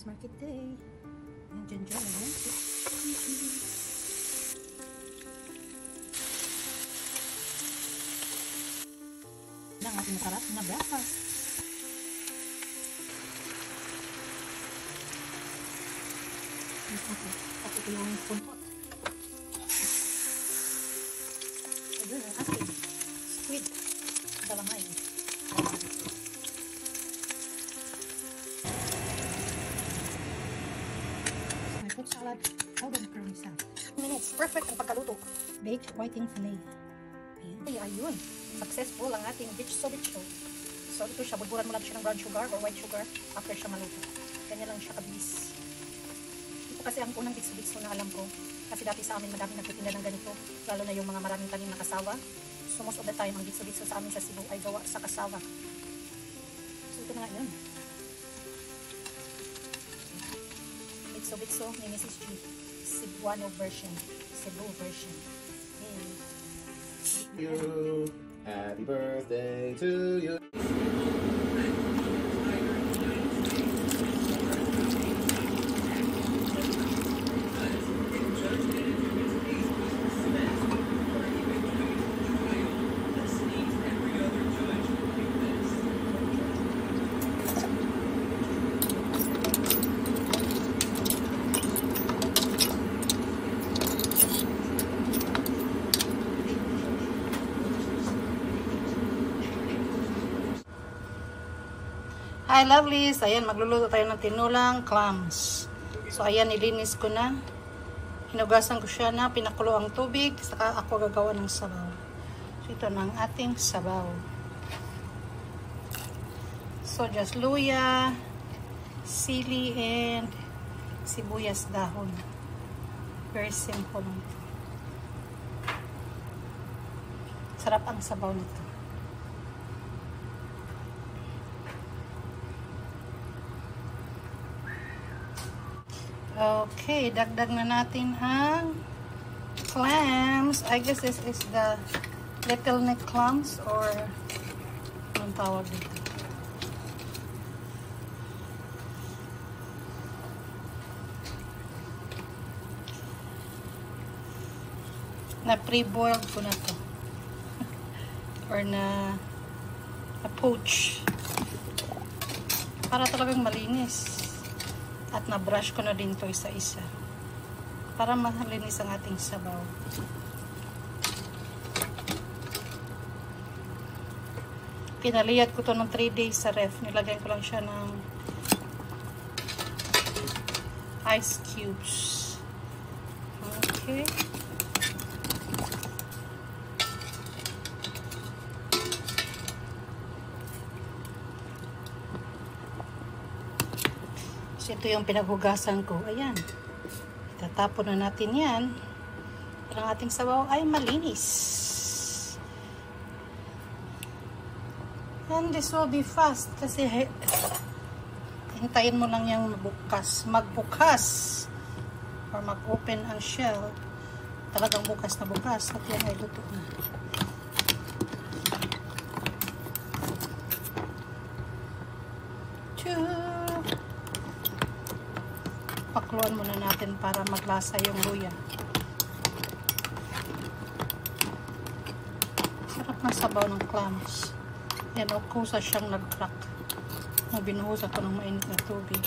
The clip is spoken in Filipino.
Farmers Market Day. Nandiyan dyan, ayan. Yan ang ating masarap na breakfast. Tapos ito yung punpot. Ito yung asin. Squid. Dalamay. Fruit salad, powdered curry salad. 2 minutes. Perfect ang pagkaluto. Baked whiting fillet. Ayan. Ayun. Successful ang ating bitso. So, ito siya. Bulburan mo lang siya ng brown sugar or white sugar after siya maluto. Ganyan lang siya kabilis. Ito kasi ang unang bitso na alam ko. Kasi dati sa amin madami nagtitinda ng ganito. Lalo na yung mga maraming tanim na kasawa. So, most of the time, ang bitso sa amin sa Cebu ay gawa sa kasawa. So, ito na nga yun. Bitso ni Mrs. G. Cebuano version. Cebu version. Hey. You. Happy birthday to you. Hi lovelies! Ayan, magluluto tayo ng tinulang clams. So ayan, nilinis ko na. Hinugasan ko siya na, pinakulo ang tubig, saka ako gagawa ng sabaw. So ito na ang ating sabaw. So just luya, sili, and sibuyas dahon. Very simple. Sarap ang sabaw nito. Okay, dagdag na natin ang clams. I guess this is the little neck clams or anong tawag dito. Na pre-boiled ko na to. Or na poach. Para talagang malinis. At na-brush ko na din to isa-isa. Para malinis ang ating sabaw. Pinaliyat ko to ng 3 days sa ref. Nilagyan ko lang siya ng ice cubes. Okay. So, ito yung pinaghugasan ko. Ayan. Itatapon na natin yan. Para ang ating sabaw ay malinis. And this will be fast. Kasi hintayin mo lang yung magbukas. Or mag-open ang shell. Talagang bukas na bukas. At yan ay luto na. Pakuluan muna natin para maglasa yung luya. Sarap ng sabaw ng clams. Yan o, kusa siyang nag-crack. Binuhusan ko ng mainit na tubig.